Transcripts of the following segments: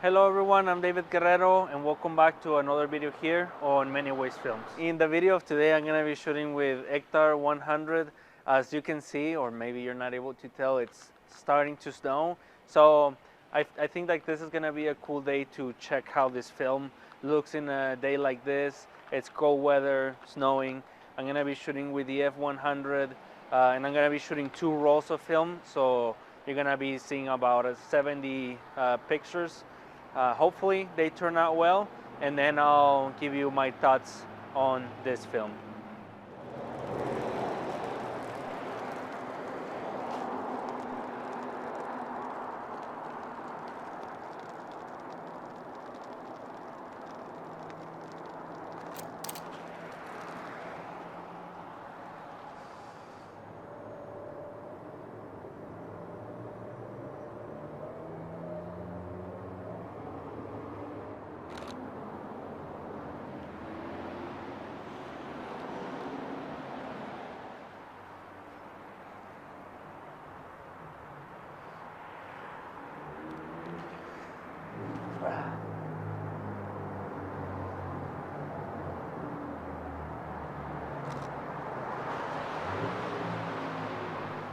Hello everyone, I'm David Guerrero and welcome back to another video here on Many Ways Films. In the video of today, I'm going to be shooting with Ektar 100. As you can see, or maybe you're not able to tell, it's starting to snow. So I think like this is going to be a cool day to check how this film looks in a day like this. It's cold weather, snowing. I'm going to be shooting with the F100 and I'm going to be shooting 2 rolls of film. So you're going to be seeing about 70 pictures. Hopefully they turn out well, and then I'll give you my thoughts on this film.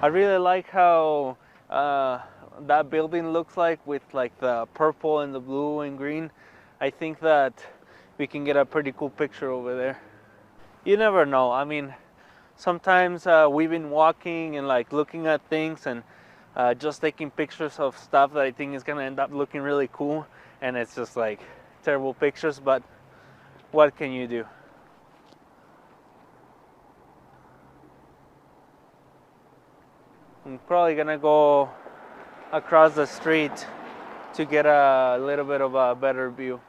I really like how that building looks like with like the purple and the blue and green. I think that we can get a pretty cool picture over there. You never know. I mean, sometimes we've been walking and like looking at things and just taking pictures of stuff that I think is gonna end up looking really cool, and it's just like terrible pictures, but what can you do? I'm probably gonna go across the street to get a little bit of a better view.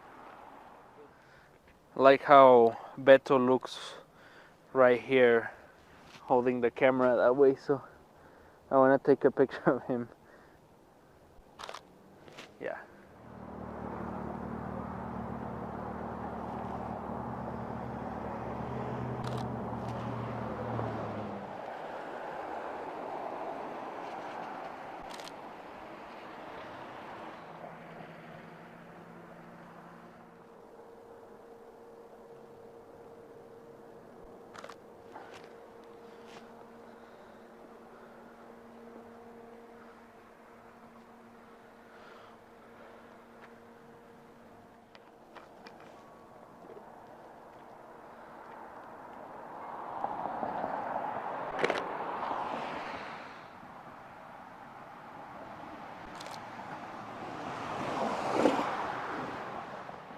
I like how Beto looks right here holding the camera that way, so I want to take a picture of him. Yeah.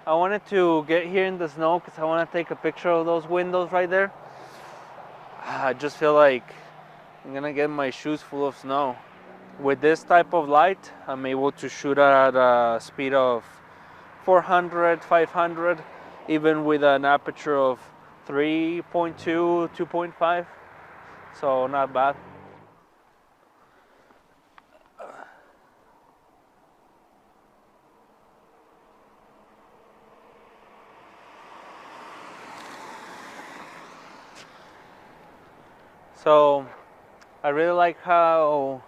I wanted to get here in the snow because I want to take a picture of those windows right there. I just feel like I'm gonna get my shoes full of snow. With this type of light, I'm able to shoot at a speed of 400, 500, even with an aperture of 3.2, 2.5, so not bad. So I really like how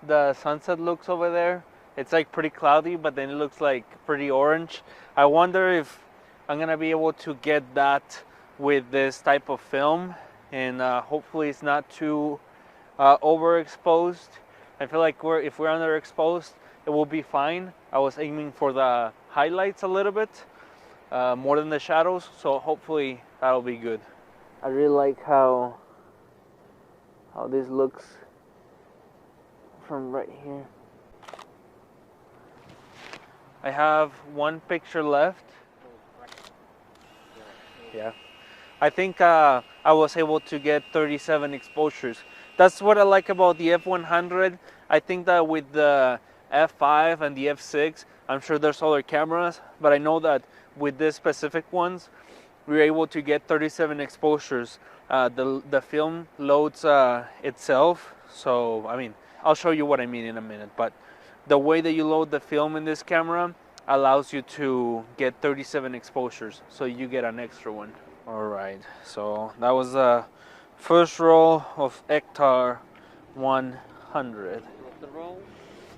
the sunset looks over there. It's like pretty cloudy, but then it looks like pretty orange. I wonder if I'm gonna be able to get that with this type of film, and hopefully it's not too overexposed. I feel like if we're underexposed, it will be fine. I was aiming for the highlights a little bit more than the shadows, so hopefully that'll be good. I really like how this looks from right here. I have one picture left. Yeah. I think I was able to get 37 exposures. That's what I like about the F100. I think that with the F5 and the F6, I'm sure there's other cameras, but I know that with these specific ones, we were able to get 37 exposures. The film loads itself, so I mean, I'll show you what I mean in a minute, but the way that you load the film in this camera allows you to get 37 exposures, so you get an extra one. Alright, so that was the first roll of Ektar 100. The roll?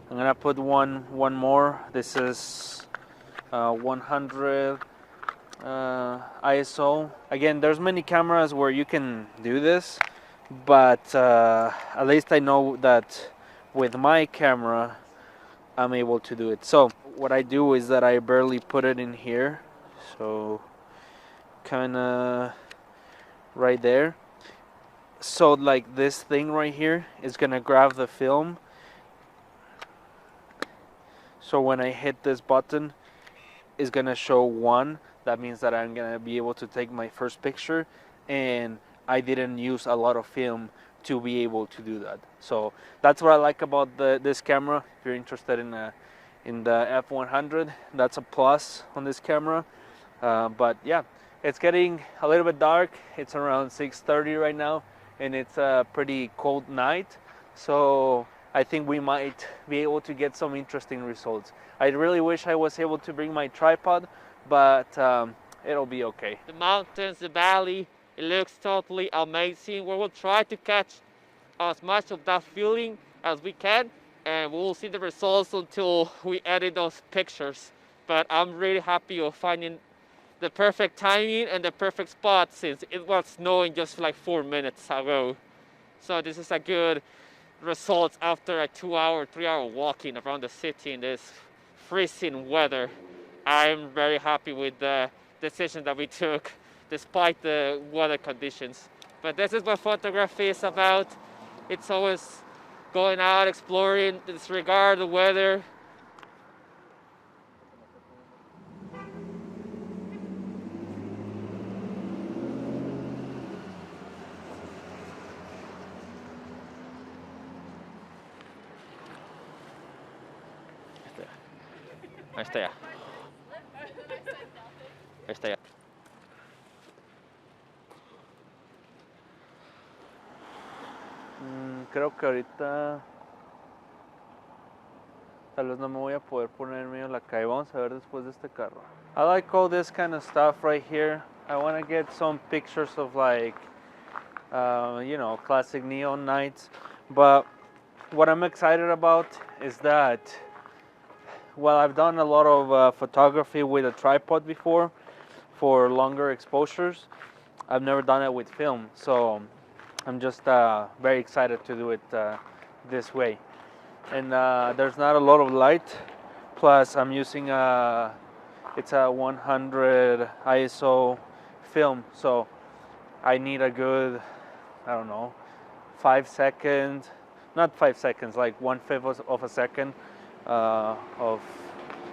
I'm gonna put one more. This is 100 ISO. Again, there's many cameras where you can do this, but at least I know that with my camera I'm able to do it. So what I do is that I barely put it in here, so kind of right there. So like this thing right here is gonna grab the film, so when I hit this button it's gonna show 1. That means that I'm gonna be able to take my first picture, and I didn't use a lot of film to be able to do that. So that's what I like about this camera. If you're interested in the F100, that's a plus on this camera. But yeah, it's getting a little bit dark. It's around 6:30 right now, and it's a pretty cold night, so I think we might be able to get some interesting results. I really wish I was able to bring my tripod, but it'll be okay. The mountains, the valley, it looks totally amazing. We will try to catch as much of that feeling as we can, and we will see the results until we edit those pictures. But I'm really happy of finding the perfect timing and the perfect spot, since it was snowing just like 4 minutes ago. So this is a good result after a 2-hour, 3-hour walking around the city in this freezing weather. I'm very happy with the decision that we took despite the weather conditions. But this is what photography is about. It's always going out, exploring, disregard the weather. Ahí está ya. Ahí está ya. Creo que ahorita tal vez no me voy a poder poner en medio de la calle. Vamos a ver después de este carro. I like all this kind of stuff right here. I want to get some pictures of like, you know, classic neon nights. But what I'm excited about is that, well, I've done a lot of photography with a tripod before for longer exposures. I've never done it with film, so I'm just very excited to do it this way. And there's not a lot of light. Plus, I'm using it's a 100 ISO film, so I need a good, I don't know, 5 seconds, not 5 seconds, like 1/5 of a second of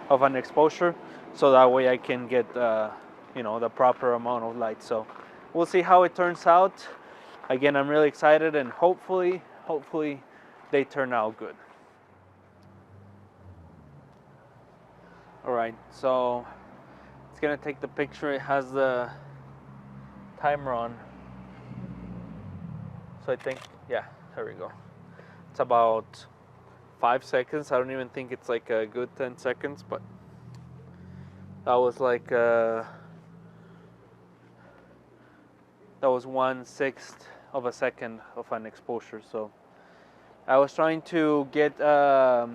an exposure, so that way I can get you know, the proper amount of light. So we'll see how it turns out. Again, I'm really excited, and hopefully they turn out good. All right, so it's gonna take the picture. It has the timer on, so I think, yeah, there we go. It's about 5 seconds. I don't even think it's like a good 10 seconds, but that was like that was 1/6 of a second of an exposure. So I was trying to get the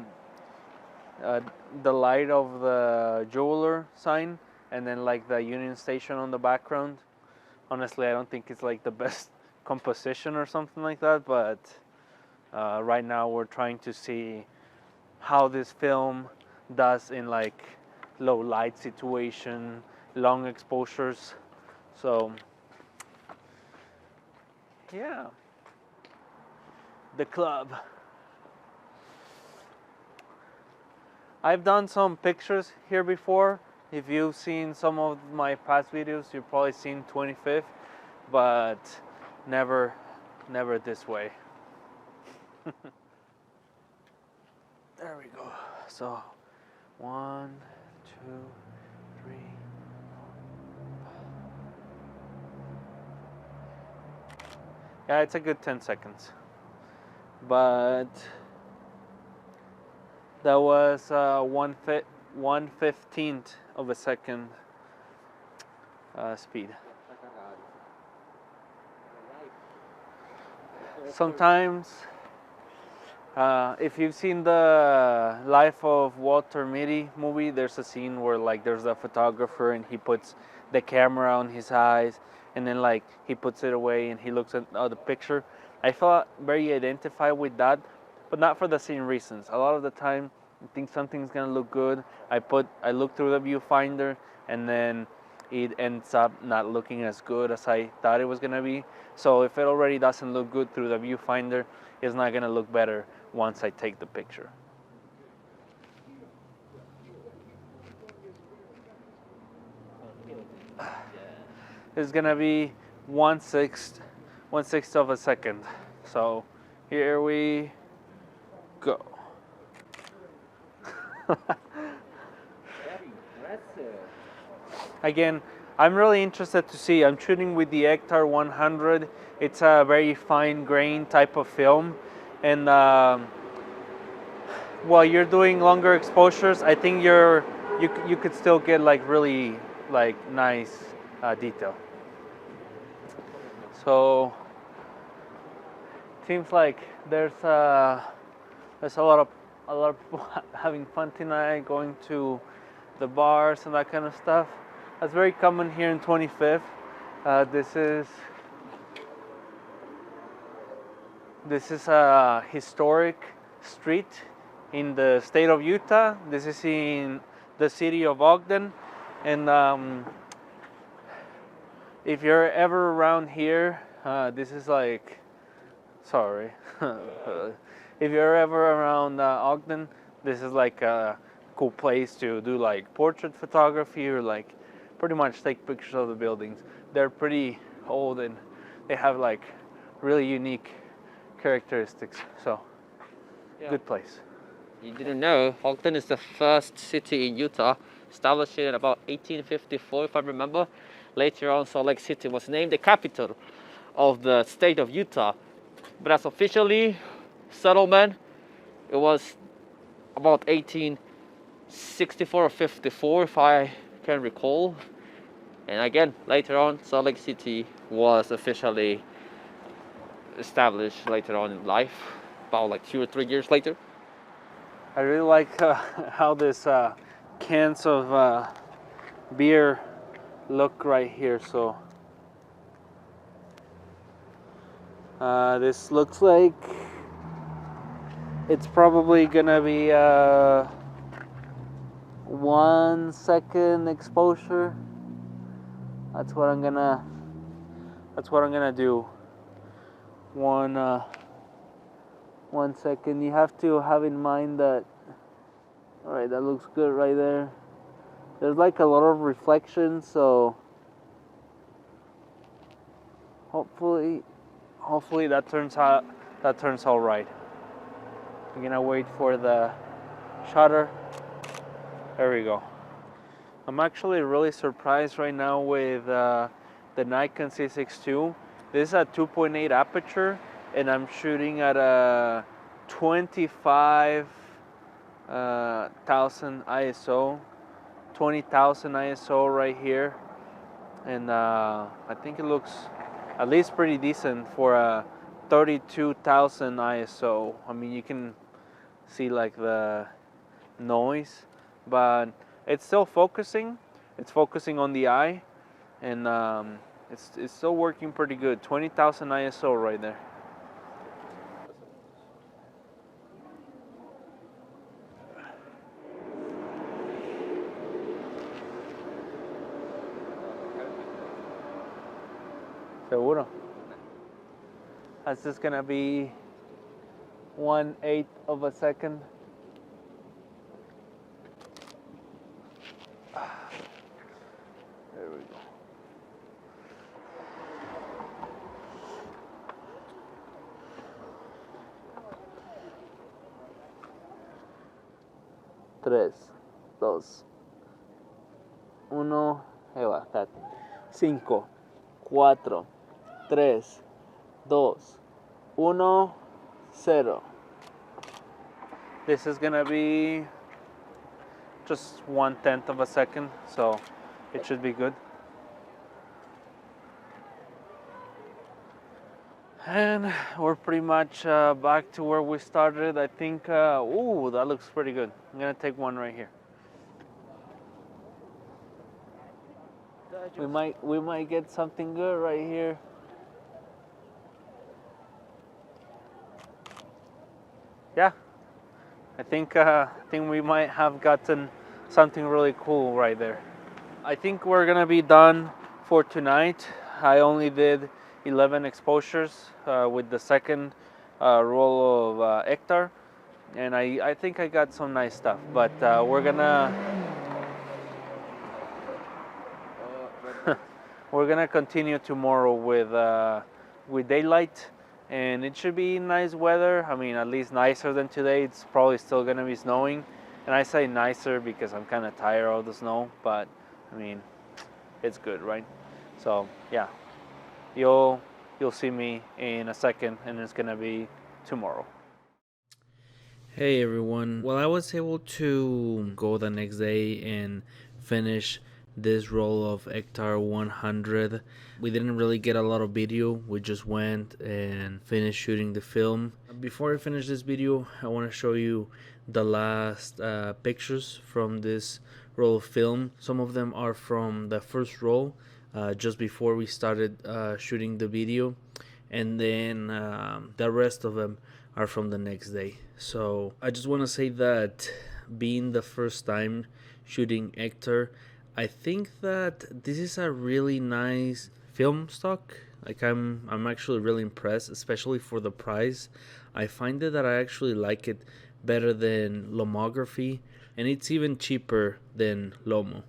light of the jeweler sign and then like the Union Station on the background. Honestly, I don't think it's like the best composition or something like that, but right now we're trying to see how this film does in like low light situation, long exposures. So yeah, the club. I've done some pictures here before. If you've seen some of my past videos, you've probably seen 25th, but never this way. There we go. So 1, 2, 3. Yeah, it's a good 10 seconds. But that was 1/15 of a second speed. Sometimes If you've seen the Life of Walter Mitty movie, there's a scene where like there's a photographer and he puts the camera on his eyes and then like he puts it away and he looks at the picture. I felt very identified with that, but not for the same reasons. A lot of the time, I think something's gonna look good. I look through the viewfinder and then it ends up not looking as good as I thought it was gonna be. So if it already doesn't look good through the viewfinder, it's not gonna look better once I take the picture. It's gonna be 1/6 of a second. So here we go. Very impressive. Again, I'm really interested to see. I'm shooting with the Ektar 100. It's a very fine grain type of film, and while you're doing longer exposures, I think you could still get like really like nice detail. So seems like there's a lot of people having fun tonight, going to the bars and that kind of stuff. That's very common here in 25th. This is a historic street in the state of Utah. This is in the city of Ogden, and if you're ever around here, this is like, sorry, if you're ever around Ogden, this is like a cool place to do like portrait photography or like pretty much take pictures of the buildings. They're pretty old and they have like really unique characteristics. So, Yeah. good place. You didn't know, Ogden is the first city in Utah, established in about 1854, if I remember. Later on, Salt Lake City was named the capital of the state of Utah. But as officially settlement, it was about 1864 or 54, if I can recall. And again, later on, Salt Lake City was officially established later on in life, about like 2 or 3 years later. I really like how this cans of beer look right here. So this looks like it's probably gonna be 1 second exposure. That's what I'm gonna do. 1 second. You have to have in mind that, all right, that looks good right there. There's like a lot of reflection, so hopefully that turns out right. I'm gonna wait for the shutter. There we go. I'm actually really surprised right now with the Nikon C6 II. This is a 2.8 aperture, and I'm shooting at a 25,000 ISO, 20,000 ISO right here, and I think it looks at least pretty decent for a 32,000 ISO. I mean, you can see like the noise, but it's still focusing. It's focusing on the eye, and it's still working pretty good. 20,000 ISO right there. Seguro. That's just gonna be 1/8 of a second. There we go. Tres, dos, uno. Ahí va, espérate. 5, 4, 3, 2, 1, 0. This is gonna be just 1/10 of a second, so it should be good. And we're pretty much back to where we started. I think, ooh, that looks pretty good. I'm gonna take one right here. We might get something good right here. Yeah, I think we might have gotten something really cool right there. I think we're gonna be done for tonight. I only did 11 exposures with the second roll of Ektar, and I think I got some nice stuff. But we're gonna we're gonna continue tomorrow with daylight, and it should be nice weather. I mean, at least nicer than today. It's probably still gonna be snowing, and I say nicer because I'm kind of tired of the snow. But I mean, it's good, right? So yeah, you'll see me in a second, and it's gonna be tomorrow. Hey everyone. Well, I was able to go the next day and finish this roll of Ektar 100. We didn't really get a lot of video. We just went and finished shooting the film. Before I finish this video, I want to show you the last pictures from this roll of film. Some of them are from the first roll, just before we started shooting the video, and then the rest of them are from the next day. So I just want to say that being the first time shooting Ektar, I think that this is a really nice film stock. Like I'm actually really impressed, especially for the price. I find that I actually like it better than Lomography, and it's even cheaper than Lomo.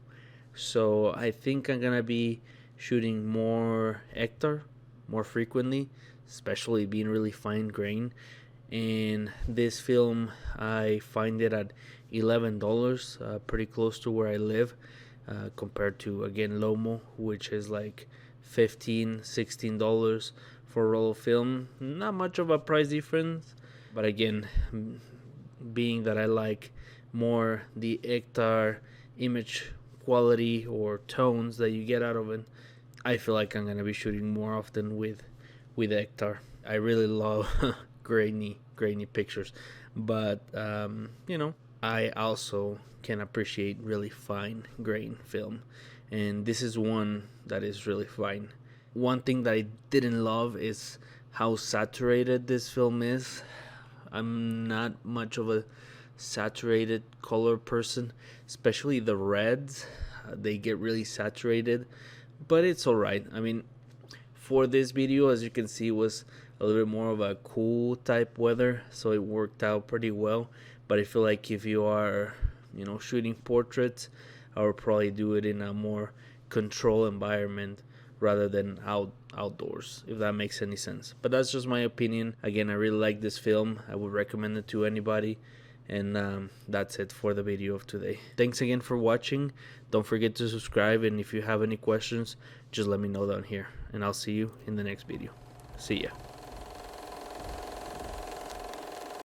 So I think I'm gonna be shooting more Ektar more frequently, especially being really fine grain. And this film, I find it at $11, pretty close to where I live, compared to, again, Lomo, which is like $15-16 for a roll of film. Not much of a price difference, but again, being that I like more the Ektar image quality or tones that you get out of it, I feel like I'm gonna be shooting more often with Ektar. I really love grainy pictures, but I also can appreciate really fine grain film, and this is one that is really fine. One thing that I didn't love is how saturated this film is. I'm not much of a saturated color person, especially the reds. They get really saturated, but it's alright. I mean, for this video, as you can see, was a little bit more of a cool type weather, so it worked out pretty well. But I feel like if you are, shooting portraits, I would probably do it in a more controlled environment rather than outdoors, if that makes any sense. But that's just my opinion. Again, I really like this film. I would recommend it to anybody. And that's it for the video of today. Thanks again for watching. Don't forget to subscribe, and if you have any questions, just let me know down here, and I'll see you in the next video. See ya.